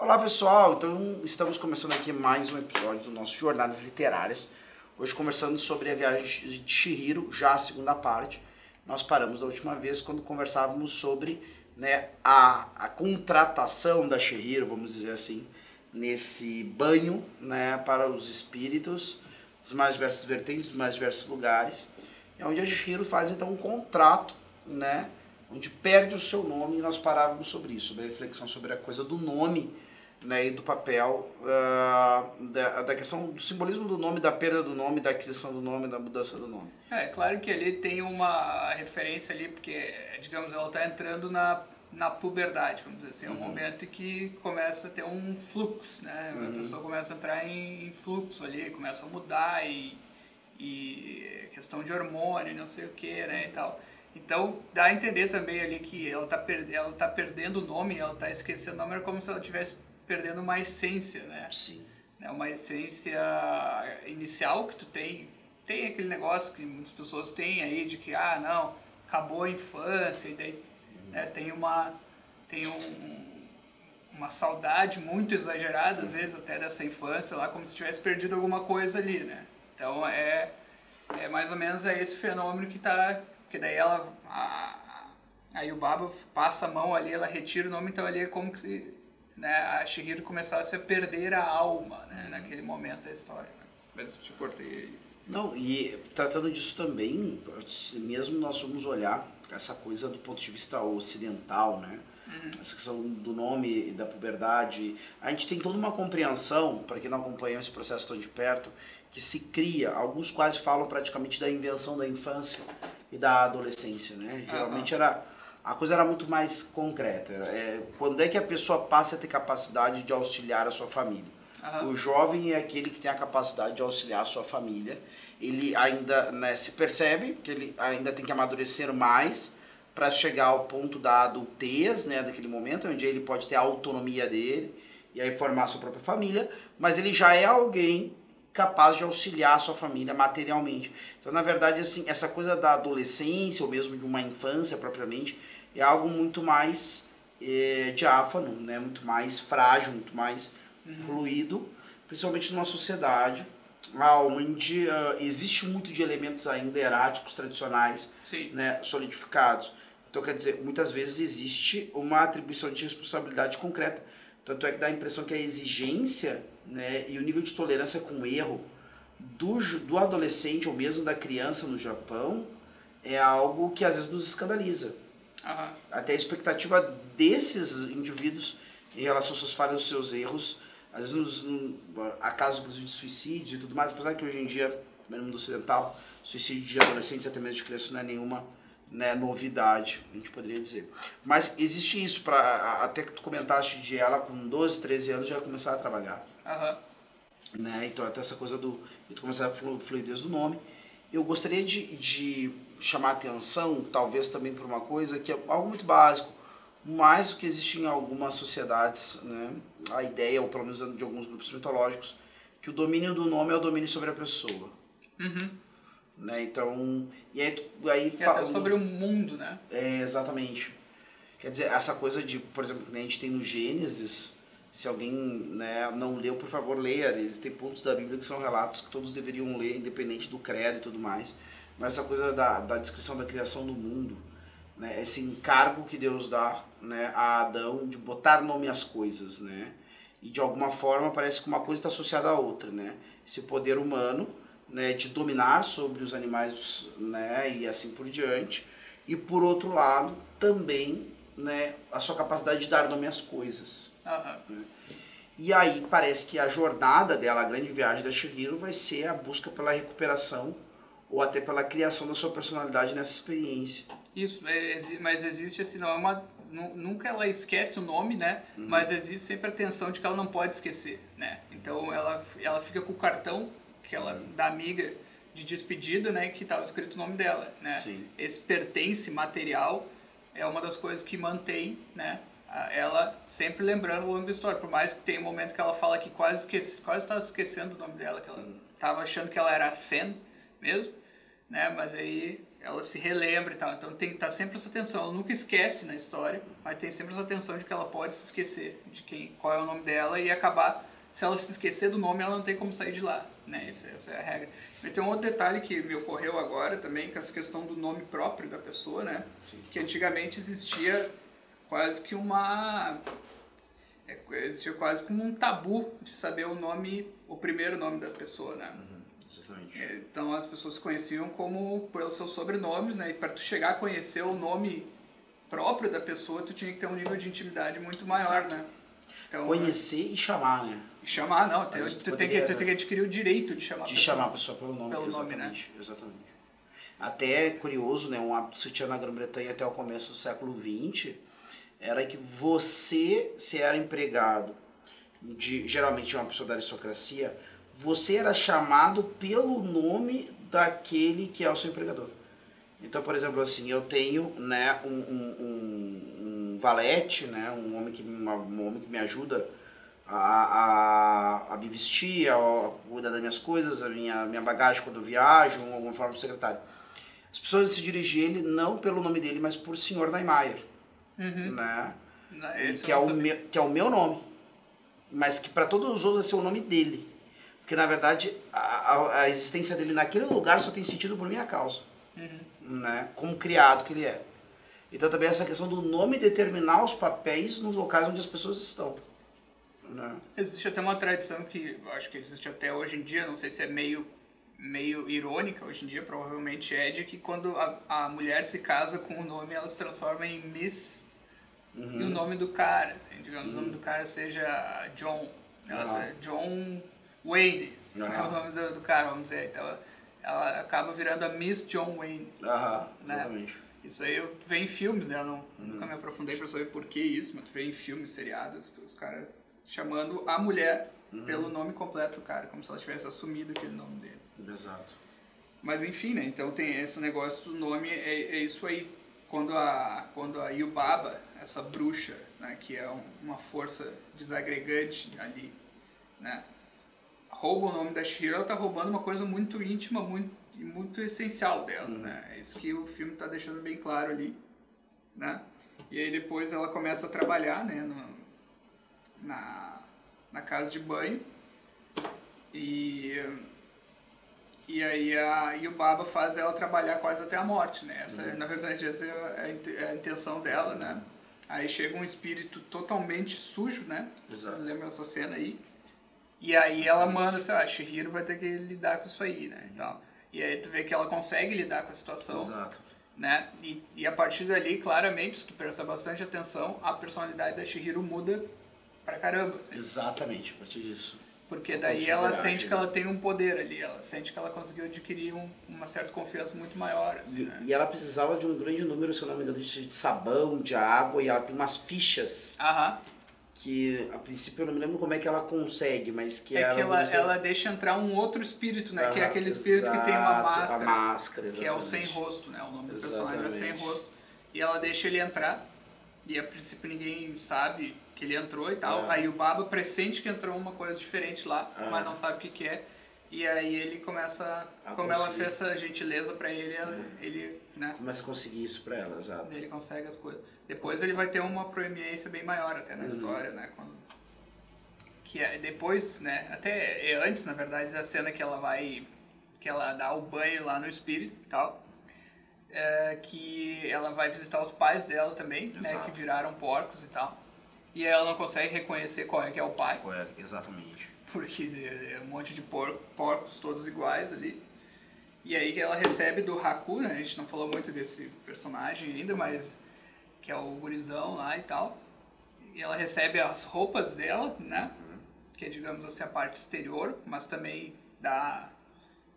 Olá pessoal, então estamos começando aqui mais um episódio do nosso Jornadas Literárias. Hoje conversando sobre a viagem de Chihiro, já a segunda parte. Nós paramos da última vez quando conversávamos sobre a contratação da Chihiro, vamos dizer assim, nesse banho para os espíritos, dos mais diversas vertentes, dos mais diversos lugares. É onde a Chihiro faz então um contrato, onde perde o seu nome, e nós parávamos sobre isso, sobre a reflexão sobre a coisa do nome, e do papel, da questão do simbolismo do nome, da perda do nome, da aquisição do nome, da mudança do nome. É claro que ali tem uma referência ali, porque, digamos, ela está entrando na puberdade, vamos dizer assim, é um momento em que começa a ter um fluxo, né? A pessoa começa a entrar em fluxo ali, começa a mudar e questão de hormônio, não sei o que, né, e tal. Então, dá a entender também ali que ela tá perdendo o nome, ela está esquecendo o nome, é como se ela estivesse perdendo uma essência, né? Sim. Uma essência inicial que tu tem aquele negócio que muitas pessoas têm aí de que, não, acabou a infância, e daí tem uma saudade muito exagerada, às vezes, até dessa infância lá, como se tivesse perdido alguma coisa ali, né? Então, é mais ou menos esse fenômeno que daí aí o Baba passa a mão ali, ela retira o nome, então ali é como se a Chihiro começasse a perder a alma, naquele momento da história. Mas eu te cortei aí. Não, e tratando disso também, mesmo nós vamos olhar essa coisa do ponto de vista ocidental, essa questão do nome e da puberdade, a gente tem toda uma compreensão, para quem não acompanhou esse processo tão de perto, que se cria, alguns quase falam praticamente da invenção da infância e da adolescência, Geralmente a coisa era muito mais concreta. Quando é que a pessoa passa a ter capacidade de auxiliar a sua família? O jovem é aquele que tem a capacidade de auxiliar a sua família. Ele ainda se percebe que ele ainda tem que amadurecer mais para chegar ao ponto da adultez, daquele momento, onde ele pode ter a autonomia dele e aí formar a sua própria família, mas ele já é alguém capaz de auxiliar a sua família materialmente. Então, na verdade, assim, essa coisa da adolescência, ou mesmo de uma infância propriamente, é algo muito mais diáfano, muito mais frágil, muito mais fluido, principalmente numa sociedade onde existe muito de elementos ainda eráticos, tradicionais, solidificados. Então, quer dizer, muitas vezes existe uma atribuição de responsabilidade concreta. Tanto é que dá a impressão que a exigência e o nível de tolerância com o erro do adolescente ou mesmo da criança no Japão é algo que às vezes nos escandaliza. Até a expectativa desses indivíduos em relação às suas falhas, aos seus erros, às vezes há casos inclusive de suicídio e tudo mais, apesar que hoje em dia, no mundo ocidental, suicídio de adolescentes até mesmo de crianças não é nenhuma novidade, a gente poderia dizer. Mas existe isso, até que tu comentaste de ela com 12, 13 anos já começar a trabalhar. Então até essa coisa de tu começar a fluidez do nome. Eu gostaria de chamar a atenção, talvez também por uma coisa que é algo muito básico, mais do que existe em algumas sociedades, a ideia, ou pelo menos de alguns grupos mitológicos, que o domínio do nome é o domínio sobre a pessoa. Então, e aí fala até sobre o mundo, exatamente. Quer dizer, essa coisa de, por exemplo, que a gente tem no Gênesis, se alguém não leu, por favor, leia. Existem pontos da Bíblia que são relatos que todos deveriam ler, independente do credo e tudo mais. Mas essa coisa da descrição da criação do mundo, esse encargo que Deus dá a Adão de botar nome às coisas, e de alguma forma parece que uma coisa está associada à outra, esse poder humano, de dominar sobre os animais, e assim por diante, e por outro lado também a sua capacidade de dar nome às coisas. E aí parece que a jornada dela, a grande viagem da Chihiro, vai ser a busca pela recuperação ou até pela criação da sua personalidade nessa experiência. Isso, mas existe assim, nunca ela esquece o nome, mas existe sempre a tensão de que ela não pode esquecer, Então ela fica com o cartão que ela da amiga de despedida, que estava escrito o nome dela, Sim. Esse pertence material é uma das coisas que mantém, ela sempre lembrando ao longo da história, por mais que tenha um momento que ela fala que quase estava esquecendo o nome dela, que ela estava achando que ela era Sen mesmo, mas aí ela se relembra e tal. Então tem que estar sempre essa atenção. Ela nunca esquece na história, mas tem sempre essa atenção de que ela pode se esquecer de qual é o nome dela e acabar. Se ela se esquecer do nome, ela não tem como sair de lá, né? Essa é a regra. E tem um outro detalhe que me ocorreu agora também, que é essa questão do nome próprio da pessoa, né? Sim. Que antigamente existia quase que existia quase como um tabu de saber o primeiro nome da pessoa, né? Exatamente. Então as pessoas se conheciam como pelos seus sobrenomes, né? E para tu chegar a conhecer o nome próprio da pessoa, tu tinha que ter um nível de intimidade muito maior, Exato. né? Então, Conhecer e chamar, né? e chamar, não. Tu tem que adquirir o direito de chamar De chamar a pessoa pelo nome. Exatamente. Exatamente. Até é curioso, né? Um hábito que se tinha na Grã-Bretanha até o começo do século XX era que você, se era empregado geralmente de uma pessoa da aristocracia, você era chamado pelo nome daquele que é o seu empregador. Então, por exemplo, assim, eu tenho, né, um valete, né, um homem que me ajuda a me vestir, a cuidar das minhas coisas, a minha bagagem quando eu viajo, alguma forma de secretário. As pessoas se dirigem a ele não pelo nome dele, mas por Sr. Niemeyer, né? Que é o meu nome, mas que para todos os outros vai ser o nome dele. Porque, na verdade, a existência dele naquele lugar só tem sentido por minha causa. Né? Como criado que ele é. Então, também essa questão do nome determinar os papéis nos locais onde as pessoas estão. Né? Existe até uma tradição que eu acho que existe até hoje em dia, não sei se é meio irônica hoje em dia, provavelmente é, de que quando a mulher se casa com um nome, ela se transforma em Miss e o nome do cara, assim, digamos, o nome do cara seja John, ela seja John Wayne, é o nome do cara, vamos dizer. Então ela acaba virando a Miss John Wayne. Exatamente. Né? Isso aí eu vejo em filmes, né? Eu nunca me aprofundei para saber por que isso, mas tu vê em filmes, seriados, os caras chamando a mulher pelo nome completo do cara, como se ela tivesse assumido aquele nome dele. Exato. Mas enfim, né? Então tem esse negócio do nome, é isso aí. Quando a Yubaba, essa bruxa, né, que é uma força desagregante ali, né, rouba o nome da Chihiro, ela tá roubando uma coisa muito íntima, muito essencial dela, né? É isso que o filme tá deixando bem claro ali, né? E aí depois ela começa a trabalhar, né, na casa de banho, e aí a Yubaba faz ela trabalhar quase até a morte, né? Na verdade, essa é a intenção dela, né? Aí chega um espírito totalmente sujo, né? Exato. Lembra essa cena aí? E aí ela manda assim, a Chihiro vai ter que lidar com isso aí, né? Então, e aí tu vê que ela consegue lidar com a situação. Exato. Né? E a partir dali, claramente, se tu prestar bastante atenção, a personalidade da Chihiro muda pra caramba. Assim. Exatamente, a partir disso. Porque daí ela sente que ela tem um poder ali, ela sente que ela conseguiu adquirir uma certa confiança muito maior. Assim, né? E ela precisava de um grande número, se eu não me engano, de sabão, de água, e ela tem umas fichas que, a princípio, eu não me lembro como é que ela consegue, mas que ela deixa entrar um outro espírito, né? Que é aquele espírito que tem uma máscara. A máscara, que é o sem rosto, né? O nome do personagem é sem rosto. E ela deixa ele entrar, e a princípio ninguém sabe que ele entrou e tal. Aí o Baba pressente que entrou uma coisa diferente lá, mas não sabe o que é. E aí ele começa, como ela fez essa gentileza pra ele, ele, né? Começa a conseguir isso pra ela, exato. Ele consegue as coisas. Depois ele vai ter uma proeminência bem maior até na história, né? Que é depois, né? Até antes, na verdade, da cena que ela dá o banho lá no espírito e tal. Que ela vai visitar os pais dela também, né? Que viraram porcos e tal. E ela não consegue reconhecer qual é que é o pai. Exatamente. Porque é um monte de porcos todos iguais ali. E aí que ela recebe do Haku, né? A gente não falou muito desse personagem ainda, mas que é o gurizão lá e tal. E ela recebe as roupas dela, né? Que é, digamos assim, a parte exterior, mas também dá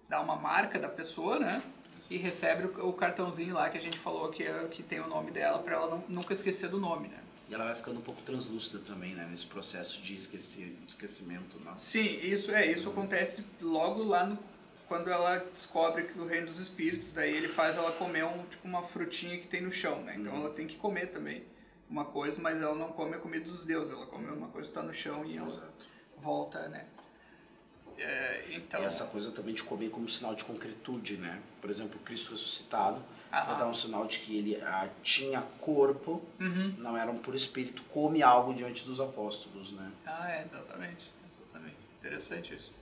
uma marca da pessoa, né? E recebe o cartãozinho lá que a gente falou que tem o nome dela, pra ela nunca esquecer do nome, né? E ela vai ficando um pouco translúcida também, né? Nesse processo de esquecimento. Né? Sim, isso acontece logo lá quando ela descobre que o reino dos espíritos, daí ele faz ela comer uma frutinha que tem no chão, né? Então ela tem que comer também uma coisa, mas ela não come a comida dos deuses, ela come uma coisa que está no chão e ela volta, né? Então... E essa coisa também de comer como sinal de concretude, né? Por exemplo, Cristo ressuscitado, para dar um sinal de que ele tinha corpo, não era um puro espírito, come algo diante dos apóstolos, né? Exatamente. Interessante isso.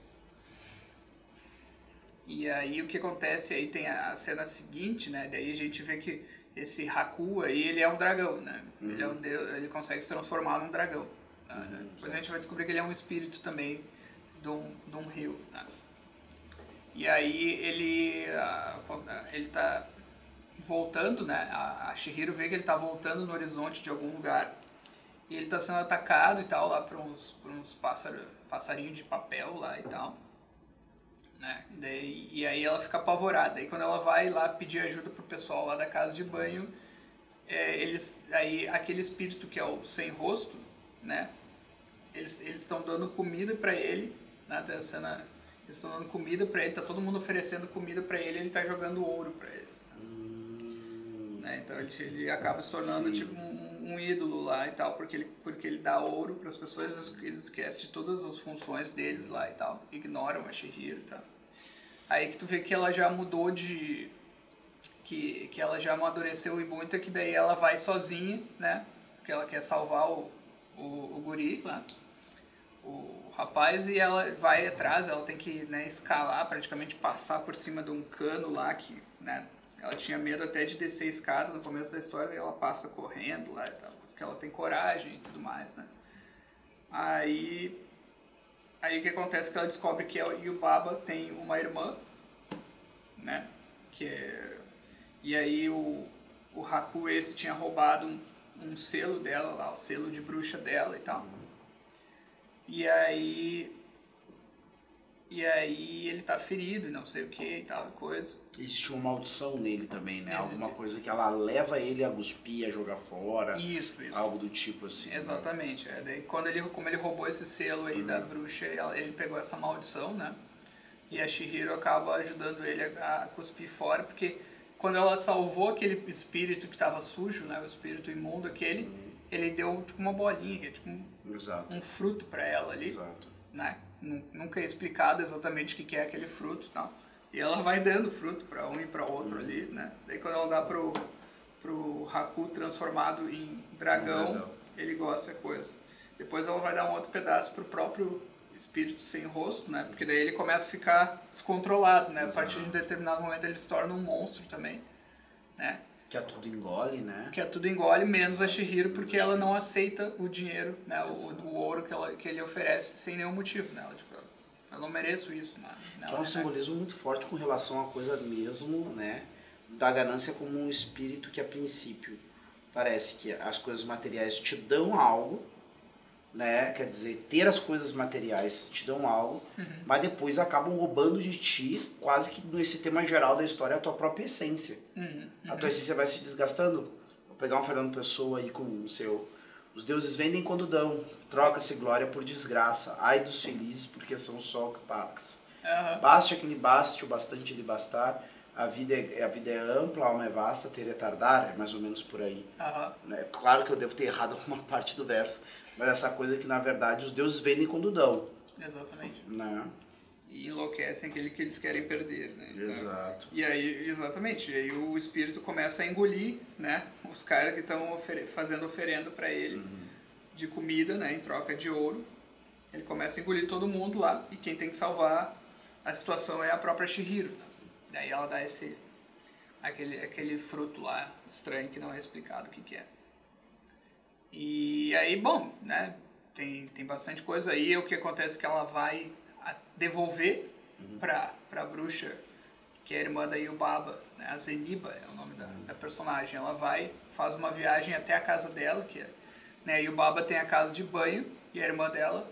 E aí o que acontece, aí tem a cena seguinte, né? Daí a gente vê que esse Haku aí, ele é um dragão, né? Ele é um deus, ele consegue se transformar num dragão. Né? Depois a gente vai descobrir que ele é um espírito também de um rio, né? E aí ele tá voltando, né? A Chihiro vê que ele tá voltando no horizonte de algum lugar e ele tá sendo atacado e tal lá por uns passarinhos de papel lá e tal, né? E aí ela fica apavorada. E quando ela vai lá pedir ajuda pro pessoal lá da casa de banho, aí aquele espírito que é o sem rosto, né? Eles estão dando comida pra ele, né? Eles estão dando comida pra ele, tá todo mundo oferecendo comida pra ele, ele tá jogando ouro pra eles. Né? Então ele acaba se tornando tipo um ídolo lá e tal, porque ele dá ouro pras pessoas, eles esquecem de todas as funções deles lá e tal, ignoram a Chihiro e tal. Aí que tu vê que ela já mudou que ela já amadureceu e muito, que daí ela vai sozinha, né? Porque ela quer salvar o guri lá, o rapaz, e ela vai atrás, ela tem que, né, escalar, praticamente passar por cima de um cano lá, que, né, ela tinha medo até de descer a escada no começo da história, e ela passa correndo lá e tal, porque ela tem coragem e tudo mais, né. Aí o que acontece é que ela descobre que a Yubaba tem uma irmã, né, e aí o Haku esse tinha roubado um selo dela lá, o selo de bruxa dela e tal. E aí ele tá ferido e não sei o que e tal, coisa. Existe uma maldição nele também, né? Alguma coisa que ela leva ele a cuspir, a jogar fora. Isso. Algo do tipo assim. Exatamente. Né? Daí como ele roubou esse selo aí da bruxa, ele pegou essa maldição, né? E a Chihiro acaba ajudando ele a cuspir fora, porque quando ela salvou aquele espírito que estava sujo, né? O espírito imundo aquele, ele deu tipo uma bolinha, tipo um fruto para ela ali. Exato. Né? Nunca é explicado exatamente o que é aquele fruto, tá? E ela vai dando fruto para um e para outro ali, né? Daí quando ela dá pro Haku transformado em dragão, ele gosta da coisa. Depois ela vai dar um outro pedaço pro próprio espírito sem rosto, né? Porque daí ele começa a ficar descontrolado, né? A partir de um determinado momento ele se torna um monstro também, né? Que a tudo engole, né? Que a tudo engole, menos a Chihiro, porque ela não aceita o dinheiro, né? O ouro que ele oferece sem nenhum motivo, né? Eu não mereço isso, né? Que é um simbolismo muito forte com relação à coisa mesmo, né? Da ganância como um espírito que a princípio parece que as coisas materiais te dão algo, né? Quer dizer, ter as coisas materiais te dão algo, mas depois acabam roubando de ti, quase que nesse tema geral da história, a tua própria essência. A tua essência vai se desgastando. Vou pegar um Fernando Pessoa aí com o seu... Os deuses vendem quando dão, troca-se glória por desgraça. Ai dos felizes, porque são só o que passa. Baste a que lhe baste, o bastante lhe bastar. A vida é ampla, a alma é vasta, ter é tardar, é mais ou menos por aí. Claro que eu devo ter errado alguma parte do verso, mas essa coisa que, na verdade, os deuses vendem quando dão. Exatamente. Né? E enlouquecem aquele que eles querem perder, né? Então, exato. E aí, exatamente, e aí o espírito começa a engolir, né? Os caras que estão fazendo oferenda para ele de comida, né? Em troca de ouro. Ele começa a engolir todo mundo lá, e quem tem que salvar a situação é a própria Chihiro. Né? Daí ela dá aquele fruto lá estranho que não é explicado o que é. E aí, bom, né? Tem bastante coisa aí. O que acontece é que ela vai devolver pra bruxa, que é a irmã da Yubaba, né? A Zeniba é o nome da personagem. Ela vai, faz uma viagem até a casa dela, que é, né? A Yubaba tem a casa de banho e a irmã dela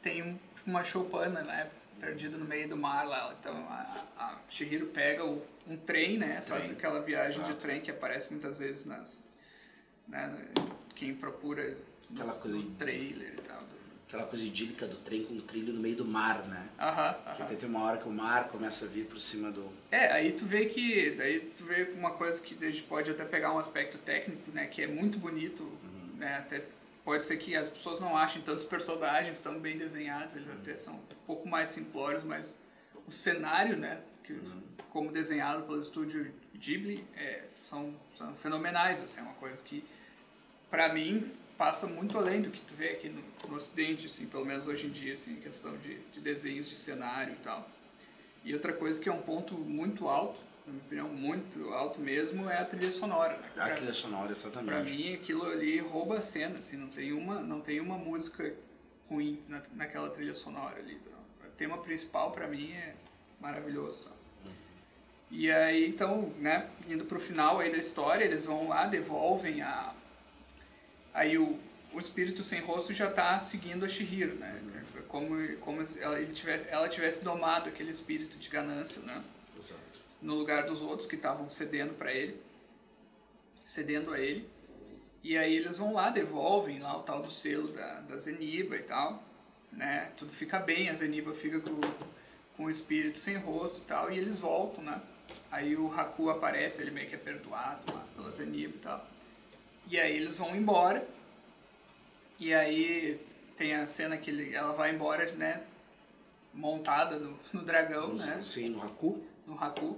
tem uma choupana, né? Perdida no meio do mar lá. Então a Chihiro pega um trem, né? Faz aquela viagem de trem que aparece muitas vezes né? Quem procura aquela coisa do trailer e tal. Aquela coisa idílica do trem com um trilho no meio do mar, né? Que até tem uma hora que o mar começa a vir por cima do... Aí tu vê uma coisa que a gente pode até pegar um aspecto técnico, né? Que é muito bonito, né? Até pode ser que as pessoas não achem tantos personagens tão bem desenhados, eles até são um pouco mais simplórios, mas o cenário, né? Como desenhado pelo estúdio Ghibli são fenomenais, assim, é uma coisa que, pra mim, passa muito além do que tu vê aqui no Ocidente, assim, pelo menos hoje em dia, assim, em questão de desenhos de cenário e tal. E outra coisa que é um ponto muito alto, na minha opinião, muito alto mesmo, é a trilha sonora. Né? A trilha sonora, exatamente. Pra mim, aquilo ali rouba a cena, assim, não tem uma música ruim naquela trilha sonora ali. Tá? O tema principal, pra mim, é maravilhoso. Tá? E aí, então, né, indo pro final aí da história, eles vão lá, devolvem Aí o espírito sem rosto já tá seguindo a Chihiro, né? Como se ela tivesse domado aquele espírito de ganância, né? Exato. No lugar dos outros que estavam cedendo a ele. E aí eles vão lá, devolvem lá o tal do selo da Zeniba e tal, né? Tudo fica bem, a Zeniba fica com o espírito sem rosto e tal, e eles voltam, né? Aí o Haku aparece, ele meio que é perdoado lá pela Zeniba e tal. E aí eles vão embora, e aí tem a cena que ela vai embora, né, montada no dragão, né? Sim, no Haku. No Haku.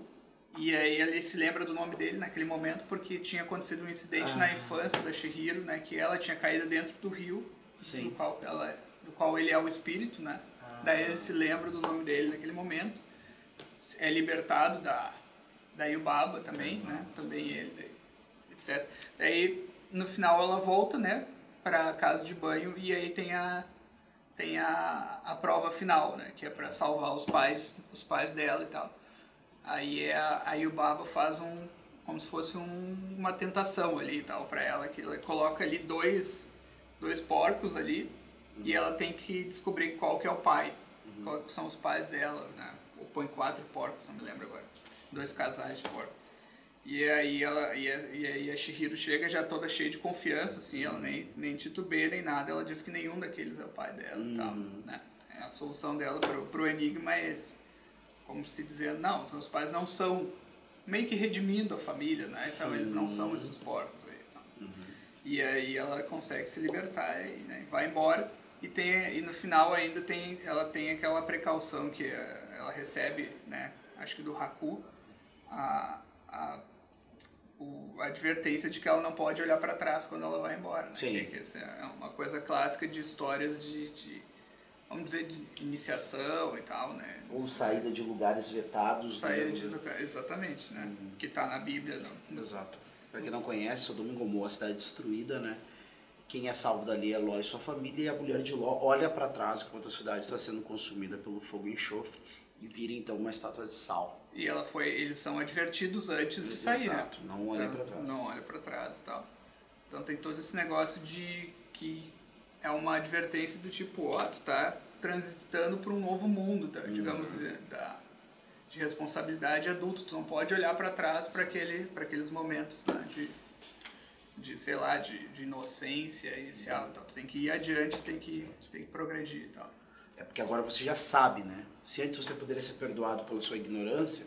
E aí ele se lembra do nome dele naquele momento, porque tinha acontecido um incidente na infância da Chihiro, né, que ela tinha caído dentro do rio, do qual ele é o espírito, né? Daí ele se lembra do nome dele naquele momento, é libertado da Yubaba também, né? Também ele, etc. Daí no final ela volta, né, pra casa de banho, e aí tem a prova final, né, que é pra salvar os pais dela e tal. Aí a Yubaba faz como se fosse uma tentação ali e tal pra ela, que ela coloca ali dois porcos ali, e ela tem que descobrir qual que é o pai, qual que são os pais dela, né, ou põe 4 porcos, não me lembro agora, 2 casais de porcos. E aí a Chihiro chega já toda cheia de confiança, assim, ela nem titubeia nem nada, ela diz que nenhum daqueles é o pai dela e tal, né? A solução dela pro enigma é esse. Como se dizendo, não, seus pais não são, meio que redimindo a família, né? Então eles não são esses porcos aí. Então. E aí ela consegue se libertar e, né, vai embora. E no final ainda ela tem aquela precaução que ela recebe, né? Acho que do Haku, a advertência de que ela não pode olhar para trás quando ela vai embora, né? Sim. Que essa é uma coisa clássica de histórias vamos dizer, de iniciação e tal, né? Ou saída de lugares vetados. Saída de lugares, exatamente, né? Que está na Bíblia. Exato. Para quem não conhece, Sodoma e Gomorra, a cidade destruída, né? Quem é salvo dali é Ló e sua família, e a mulher de Ló olha para trás enquanto a cidade está sendo consumida pelo fogo e enxofre e vira então uma estátua de sal. E eles são advertidos antes de sair, exato, né? Não olhem para trás. Não olha para trás e tal. Então tem todo esse negócio de que é uma advertência do tipo, tu tá transitando para um novo mundo, tá? Digamos, de responsabilidade adulta. Tu não pode olhar para trás para aqueles momentos, né? Sei lá, de inocência inicial e tal. Tu tem que ir adiante, tem que progredir e tal. É porque agora você já sabe, né? Se antes você poderia ser perdoado pela sua ignorância,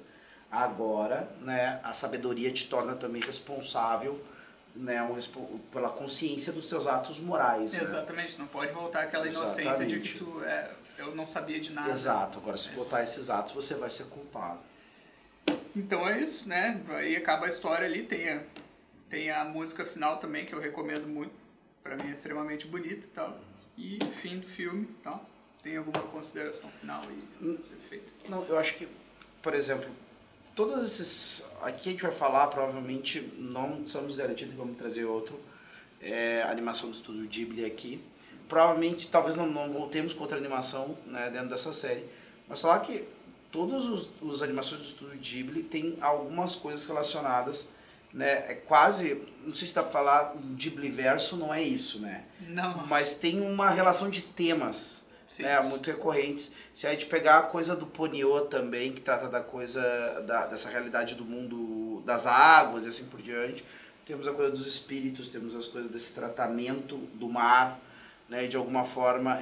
agora, né, a sabedoria te torna também responsável, né, pela consciência dos seus atos morais. Exatamente, né? Não pode voltar àquela inocência de que eu não sabia de nada. Exato, agora se botar esses atos você vai ser culpado. Então é isso, né? Aí acaba a história ali, tem a música final também, que eu recomendo muito, pra mim é extremamente bonita e tal. E fim do filme e tal. Tem alguma consideração final aí a ser feita? Não, eu acho que, por exemplo, todos esses... Aqui a gente vai falar, provavelmente não estamos garantidos que vamos trazer outro animação do estúdio Ghibli aqui. Provavelmente, talvez não voltemos com outra animação, né, dentro dessa série. Mas falar que todas as animações do estúdio Ghibli tem algumas coisas relacionadas, né, é quase, não sei se dá pra falar, um Ghibli-verso não é isso, né? Não. Mas tem uma relação de temas, né, muito recorrentes. Se a gente pegar a coisa do Ponyo também, que trata da coisa, dessa realidade do mundo das águas e assim por diante, temos a coisa dos espíritos, temos as coisas desse tratamento do mar, né, de alguma forma,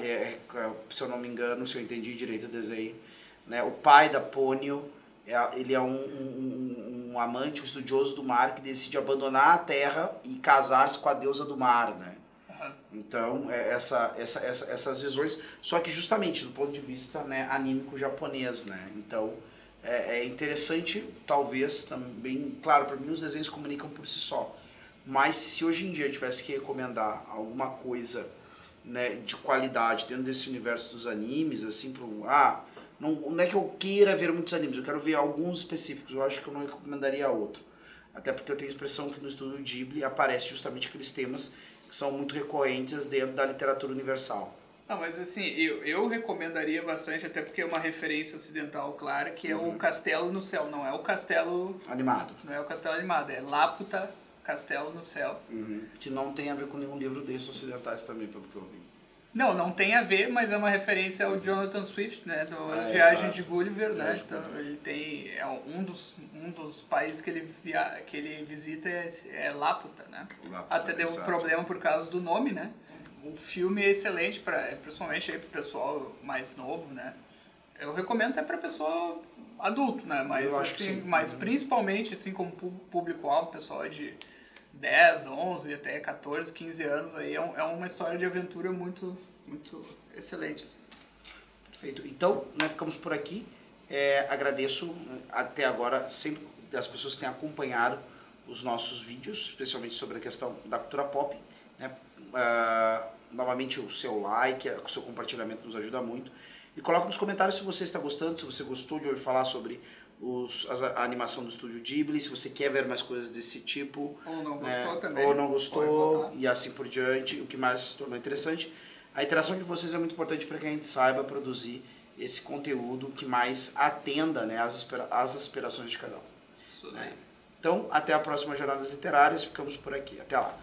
se eu não me engano, se eu entendi direito o desenho, né, o pai da Ponyo, ele é um amante, um estudioso do mar que decide abandonar a terra e casar-se com a deusa do mar, né? Então, essas visões, só que justamente do ponto de vista, né, anímico japonês, né? Então, é interessante, talvez, também, claro, para mim os desenhos comunicam por si só, mas se hoje em dia eu tivesse que recomendar alguma coisa, né, de qualidade dentro desse universo dos animes, assim, não é que eu queira ver muitos animes, eu quero ver alguns específicos, eu acho que eu não recomendaria outro. Até porque eu tenho a impressão que no Estúdio Ghibli aparece justamente aqueles temas que são muito recorrentes dentro da literatura universal. Não, mas assim, eu recomendaria bastante, até porque é uma referência ocidental clara, que é o Castelo no Céu. Não é o castelo Animado. Não é o castelo animado, é Laputa, Castelo no Céu. Que não tem a ver com nenhum livro desses ocidentais também, pelo que eu vi. Não tem a ver, mas é uma referência ao Jonathan Swift, né, do Viagem exato. de Gulliver, né? Viagem de Então ele tem um dos países que ele visita é Laputa, né? Laputa, Até deu exato. problema por causa do nome, né? O filme é excelente principalmente aí pro pessoal mais novo, né? Eu recomendo até para pessoa adulto, né? Mas Eu acho que assim, sim. mas principalmente assim como público-alvo, pessoal de 10, 11 até 14, 15 anos aí é uma história de aventura muito excelente. Assim. Perfeito. Então, né, ficamos por aqui. Agradeço até agora sempre as pessoas que têm acompanhado os nossos vídeos, especialmente sobre a questão da cultura pop. Né? Novamente o seu like, o seu compartilhamento nos ajuda muito. E coloca nos comentários se você está gostando, se você gostou de ouvir falar sobre a animação do Estúdio Ghibli, se você quer ver mais coisas desse tipo. Ou não gostou também. Ou não gostou, e assim por diante, o que mais se tornou interessante. A interação de vocês é muito importante para que a gente saiba produzir esse conteúdo que mais atenda, né, às aspirações de cada um. Isso aí. Então, até a próxima Jornadas Literárias, ficamos por aqui. Até lá.